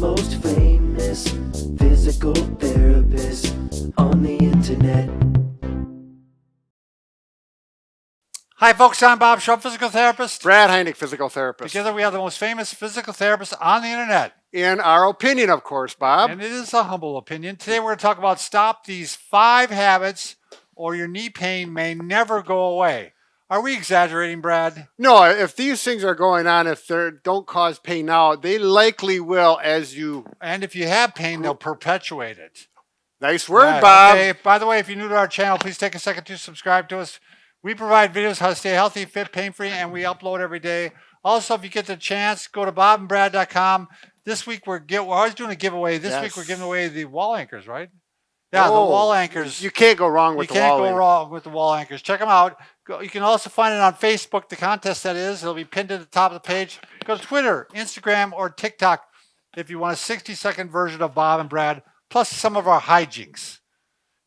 most famous physical therapist on the internet. Hi folks, I'm Bob Schrupp, physical therapist. Brad Heineck, physical therapist. Together we are the most famous physical therapists on the internet. In our opinion, of course, Bob. And it is a humble opinion. Today we're going to talk about stop these 5 habits or your knee pain may never go away. Are we exaggerating, Brad? No, if these things are going on, if they don't cause pain now, they likely will as you... And if you have pain, they'll perpetuate it. Nice word, Right, Bob. okay. By the way, if you're new to our channel, please take a second to subscribe to us. We provide videos how to stay healthy, fit, pain-free, and we upload every day. Also, if you get the chance, go to bobandbrad.com. This week, we're always doing a giveaway. This week, we're giving away the wall anchors, right? Yeah, the wall anchors. You can't go wrong with the wall anchors. You can't go wrong with the wall anchors. Check them out. You can also find it on Facebook, the contest that is. It'll be pinned at the top of the page. Go to Twitter, Instagram, or TikTok if you want a 60-second version of Bob and Brad, plus some of our hijinks.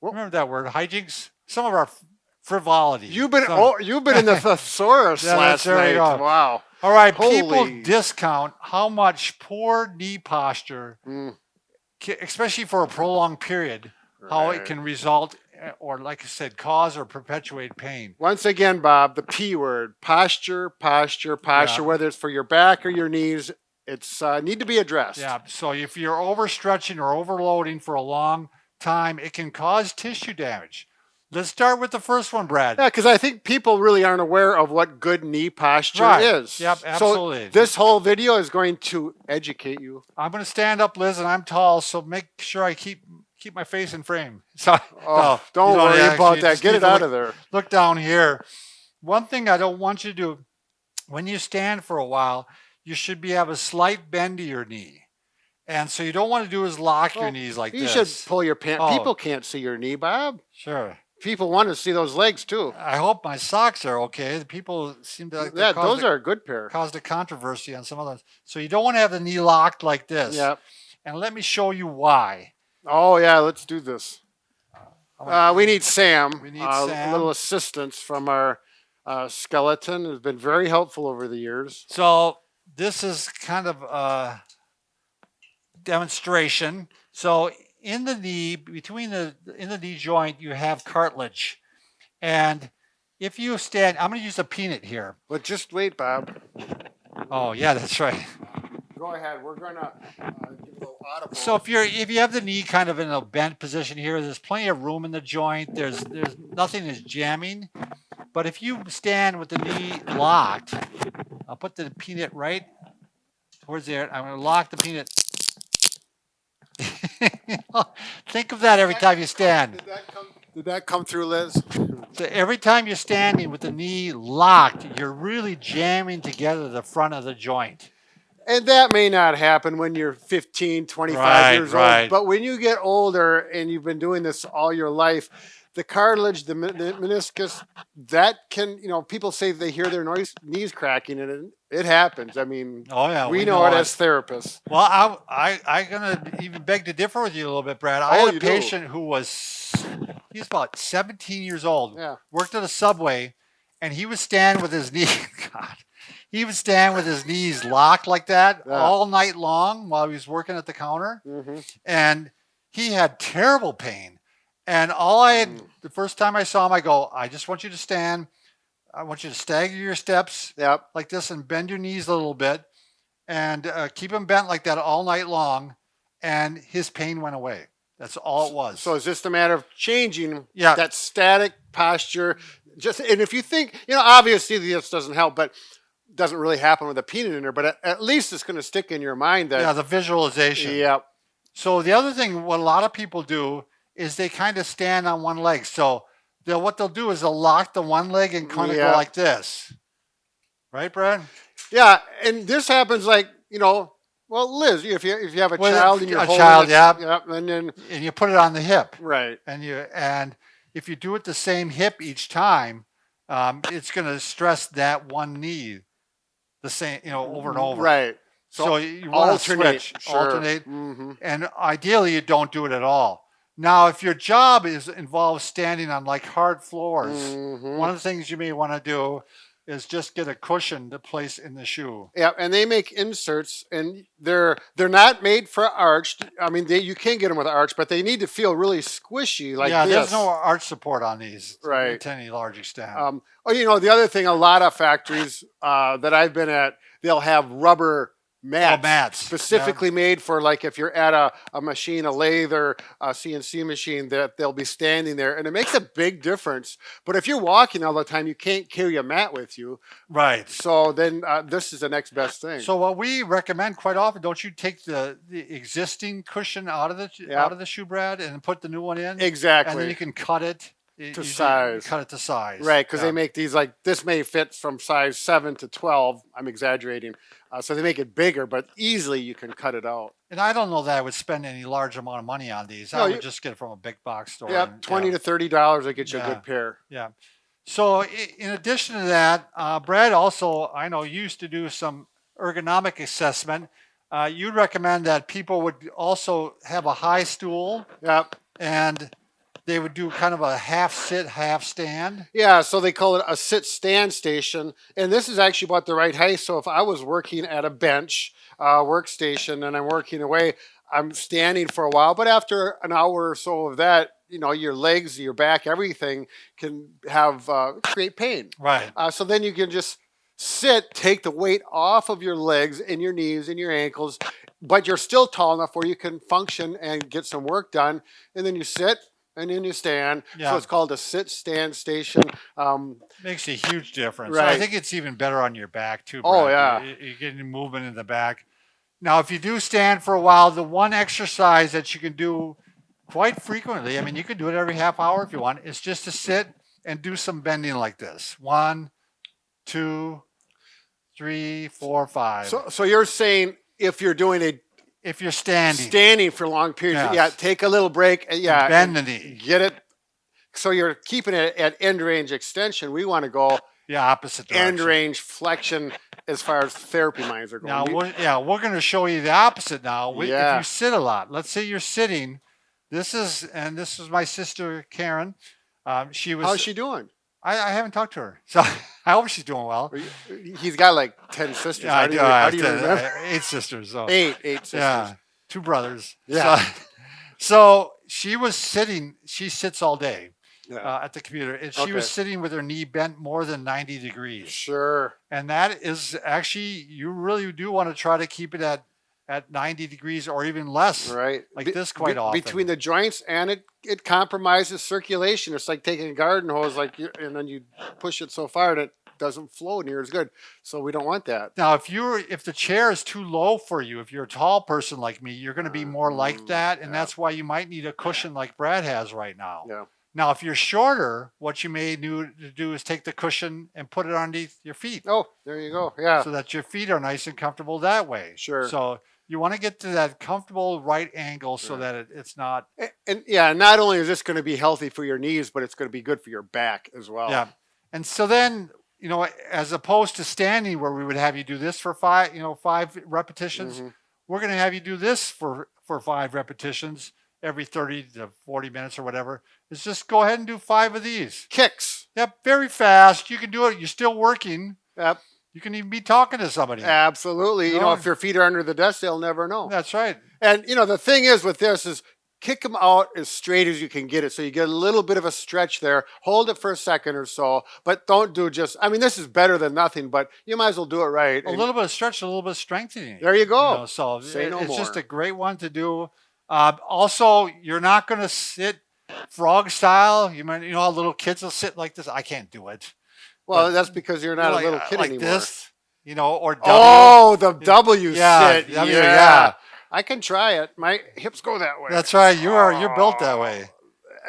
Remember that word, hijinks? Some of our frivolity. You've been in the thesaurus last night. Wow. All right, people discount how much poor knee posture, especially for a prolonged period, how it can result or, like I said, cause or perpetuate pain. Once again, Bob, the P word, posture, whether it's for your back or your knees, it's need to be addressed. Yeah, so if you're overstretching or overloading for a long time, it can cause tissue damage. Let's start with the first one, Brad. Yeah, because I think people really aren't aware of what good knee posture is. Yep, absolutely. So this whole video is going to educate you. I'm going to stand up, Liz, and I'm tall, so make sure I keep my face in frame. So, don't worry about that. Get it out of there. Look down here. One thing I don't want you to do, when you stand for a while, you should have a slight bend to your knee. And so you don't want to do is lock your knees like this. You should pull your pants. People can't see your knee, Bob. Sure. People want to see those legs too. I hope my socks are okay. The people seem to like those are a good pair. Caused a controversy on some of those. So you don't want to have the knee locked like this. Yep. And let me show you why. Oh yeah, let's do this. We need Sam. We need Sam. A little assistance from our skeleton. Has been very helpful over the years. So this is kind of a demonstration. So in the knee, in the knee joint, you have cartilage. And if you stand, I'm going to use a peanut here. But just wait, Bob. Oh, yeah, that's right. Go ahead. We're going to give a little audible. So if you have the knee kind of in a bent position here, there's plenty of room in the joint. There's nothing is jamming. But if you stand with the knee locked, I'll put the peanut right towards there. I'm going to lock the peanut. Think of that every time you stand. Did that come through, Liz? So every time you're standing with the knee locked, you're really jamming together the front of the joint. And that may not happen when you're 15, 25 years old. But when you get older and you've been doing this all your life, the cartilage, the meniscus, that can, people say they hear their knees cracking, and it happens. I mean, we know it as therapists. Well, I'm going to even beg to differ with you a little bit, Brad. I had a patient who he's about 17 years old, worked at a Subway, and he would stand with his knee, he would stand with his knees locked like that all night long while he was working at the counter. And he had terrible pain. And the first time I saw him, I go, I just want you to stand. I want you to stagger your steps like this and bend your knees a little bit and keep them bent like that all night long. And his pain went away. That's all it was. So it's just a matter of changing that static posture. And if you think, obviously this doesn't help, but it doesn't really happen with a peanut in there, but at least it's going to stick in your mind that. Yeah, the visualization. Yep. So the other thing, what a lot of people do is they kind of stand on one leg. So what they'll do is they'll lock the one leg and kind of go like this. Right, Brad? Yeah, and this happens like, well, Liz, if you have a child and you're holding and you put it on the hip. Right. And if you do it the same hip each time, it's going to stress that one knee the same, over and over. Right. So you want to switch, alternate, and ideally you don't do it at all. Now, if your job involves standing on like hard floors, one of the things you may want to do is just get a cushion to place in the shoe. Yeah, and they make inserts, and they're not made for arched. I mean, you can get them with arch, but they need to feel really squishy like yeah, this. there's no arch support on these, right, to any large extent. Oh, the other thing, a lot of factories that I've been at, they'll have rubber mats, specifically made for, like, if you're at a machine, a lathe or a CNC machine, that they'll be standing there, and it makes a big difference. But if you're walking all the time, you can't carry a mat with you. Right. So then this is the next best thing. So what we recommend quite often, don't you take the existing cushion out of the shoe, Brad, and put the new one in? Exactly. And then you can cut it to size. Cut it to size. Right, because they make these, like, this may fit from size 7 to 12. I'm exaggerating. So they make it bigger, but easily you can cut it out. And I don't know that I would spend any large amount of money on these. I would just get it from a big box store. Yeah, $20 to $30 will get you a good pair. Yeah. So in addition to that, Brad also, I know, used to do some ergonomic assessment. You'd recommend that people would also have a high stool. Yep. And they would do kind of a half sit, half stand. Yeah, so they call it a sit-stand station. And this is actually about the right height. So if I was working at a bench workstation and I'm working away, I'm standing for a while. But after an hour or so of that, your legs, your back, everything can create pain. Right. So then you can just sit, take the weight off of your legs and your knees and your ankles, but you're still tall enough where you can function and get some work done. And then you sit. And then you stand. Yeah. So it's called a sit-stand station. Makes a huge difference. Right. I think it's even better on your back too, Brad. Oh, yeah. You're getting movement in the back. Now, if you do stand for a while, the one exercise that you can do quite frequently, I mean, you can do it every half hour if you want, is just to sit and do some bending like this. 1, 2, 3, 4, 5. So you're saying if you're doing if you're standing for long periods, take a little break, and bend the knee, get it. So you're keeping it at end range extension. We want to go opposite direction. End range flexion as far as therapy minds are going. Now we're going to show you the opposite now. If you sit a lot, let's say you're sitting. This is my sister Karen. How's she doing? I haven't talked to her, so I hope she's doing well. He's got like 10 sisters. Yeah, how do you remember? 8 sisters. So. 8 sisters. Yeah, 2 brothers. Yeah. So she was sitting. She sits all day at the computer, and she was sitting with her knee bent more than 90 degrees. Sure. And that is actually, you really do want to try to keep it at 90 degrees or even less. Right. Like this quite often. Between the joints, and it compromises circulation. It's like taking a garden hose, and then you push it so far that it doesn't flow near as good. So we don't want that. Now, if the chair is too low for you, if you're a tall person like me, you're going to be more like that. And that's why you might need a cushion like Brad has right now. Yeah. Now, if you're shorter, what you may need to do is take the cushion and put it underneath your feet. Oh, there you go. Yeah. So that your feet are nice and comfortable that way. Sure. So you want to get to that comfortable right angle so that it's not. And not only is this going to be healthy for your knees, but it's going to be good for your back as well. Yeah. And so then, as opposed to standing where we would have you do this for 5 repetitions, we're going to have you do this for 5 repetitions every 30 to 40 minutes or whatever. Is just go ahead and do 5 of these. Kicks. Yep. Very fast. You can do it. You're still working. Yep. You can even be talking to somebody. Absolutely. If your feet are under the desk, they'll never know. That's right. And, the thing is with this is kick them out as straight as you can get it. So you get a little bit of a stretch there. Hold it for a second or so, but don't do this is better than nothing, but you might as well do it right. A little bit of stretch, a little bit of strengthening. There you go. So Say no it's more. just a great one to do. Also, you're not going to sit frog style. You might, how little kids will sit like this. I can't do it. Well, that's because you're not a little kid like anymore. This, or W. Oh, the W sit. Yeah. I can try it. My hips go that way. That's right. You're built that way.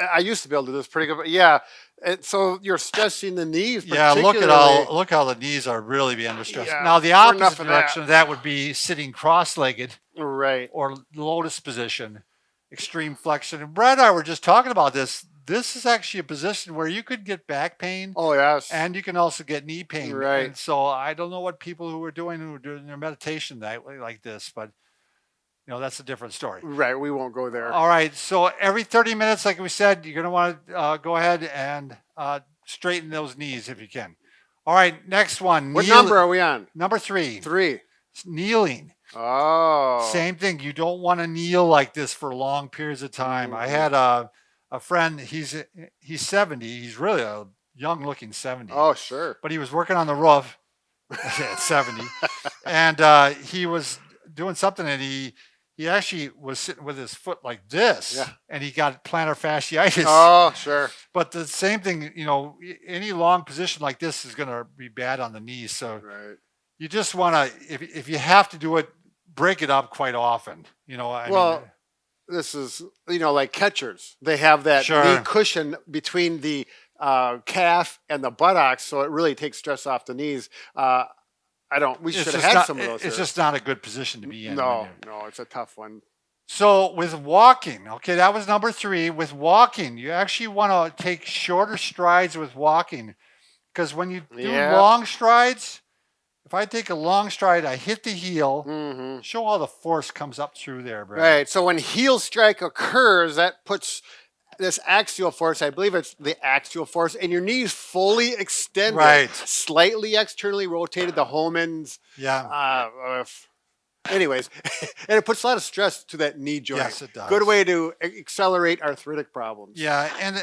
I used to be able to do this pretty good, but yeah. And so you're stressing the knees. Yeah, look how the knees are really being under stress. Yeah, now the opposite direction of that would be sitting cross-legged, right, or lotus position, extreme flexion. And Brad and I were just talking about this. This is actually a position where you could get back pain. Oh yes, and you can also get knee pain. Right. And so I don't know what people who were doing their meditation that way like this, but that's a different story. Right, we won't go there. All right, so every 30 minutes, like we said, you're going to want to go ahead and straighten those knees if you can. All right, next one. What number are we on? Number 3. 3. It's kneeling. Oh. Same thing. You don't want to kneel like this for long periods of time. I had a friend. He's 70. He's really a young looking 70. Oh, sure. But he was working on the roof at 70, and he was doing something, and he actually was sitting with his foot like this, Yeah. and he got plantar fasciitis. Oh, sure. But the same thing, any long position like this is going to be bad on the knees. So Right. you just want to, if you have to do it, break it up quite often. I mean, this is, like catchers. They have that Sure. knee cushion between the calf and the buttocks, so it really takes stress off the knees. We should have had some of those. It's here. just not a good position to be in. No, it's a tough one. So with walking, okay, that was number 3. With walking, you actually want to take shorter strides with walking, because when you do long strides, if I take a long stride, I hit the heel. Mm-hmm. Show how the force comes up through there, Brad. Right. So when heel strike occurs, that puts this axial force, I believe it's the axial force, and your knees fully extended, Right. slightly externally rotated, the Homans. Yeah. Anyways, and it puts a lot of stress to that knee joint. Yes, it does. Good way to accelerate arthritic problems. Yeah, and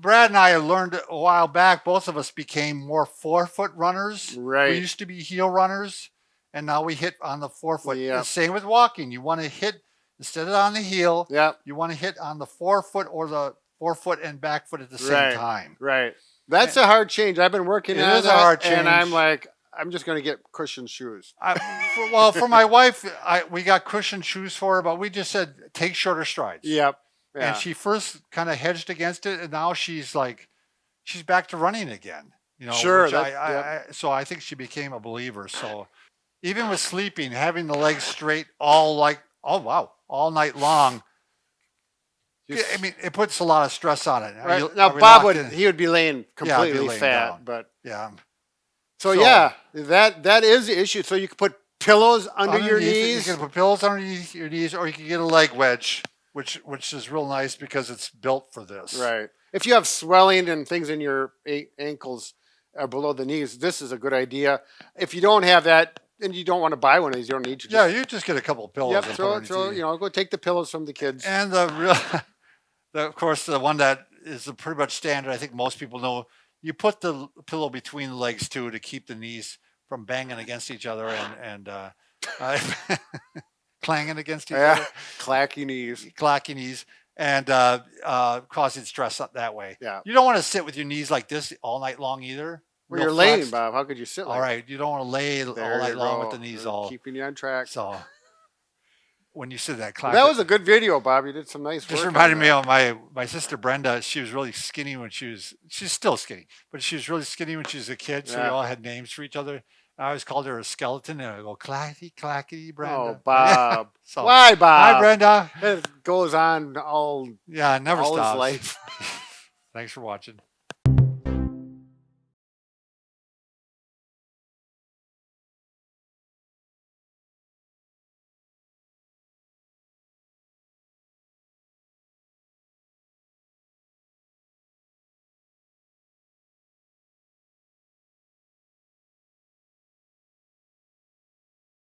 Brad and I learned a while back. Both of us became more forefoot runners. Right. We used to be heel runners, and now we hit on the forefoot. Yeah. The same with walking. You want to hit instead of on the heel. Yeah. You want to hit on the forefoot or the forefoot and back foot at the same time. Right. That's a hard change. I've been working on that. It is a hard change. And I'm like, I'm just going to get cushioned shoes. For my wife, we got cushioned shoes for her, but we just said take shorter strides. Yep. Yeah. And she first kind of hedged against it, and now she's back to running again. Sure. So I think she became a believer. So even with sleeping, having the legs straight all night long. I mean, it puts a lot of stress on it. Right. Now Bob would be laying completely fat, down. but yeah. So yeah, that is the issue. So you can put pillows under your knees. You can put pillows underneath your knees, or you can get a leg wedge, which is real nice because it's built for this. Right. If you have swelling and things in your ankles below the knees, this is a good idea. If you don't have that and you don't want to buy one of these, you don't need to. You just get a couple of pillows. Yep. So go take the pillows from the kids. And of course, the one that is pretty much standard. I think most people know. You put the pillow between the legs too to keep the knees from banging against each other and clanging against each other. Clacky knees, and causing stress up that way. Yeah. You don't want to sit with your knees like this all night long either. Well, you're laying, Bob. How could you sit like all right, you don't want to lay all night long with the knees all. Keeping you on track. So when you said that, that was a good video, Bob. You did some nice work. Just reminded me of my sister Brenda. She was really skinny when she's still skinny, but she was really skinny when she was a kid. So we all had names for each other. I always called her a skeleton, and I go clacky, clacky, Brenda. Oh, Bob. So, why, Bob? Hi, Brenda. It goes on all. Yeah, it never stops. His life. Thanks for watching.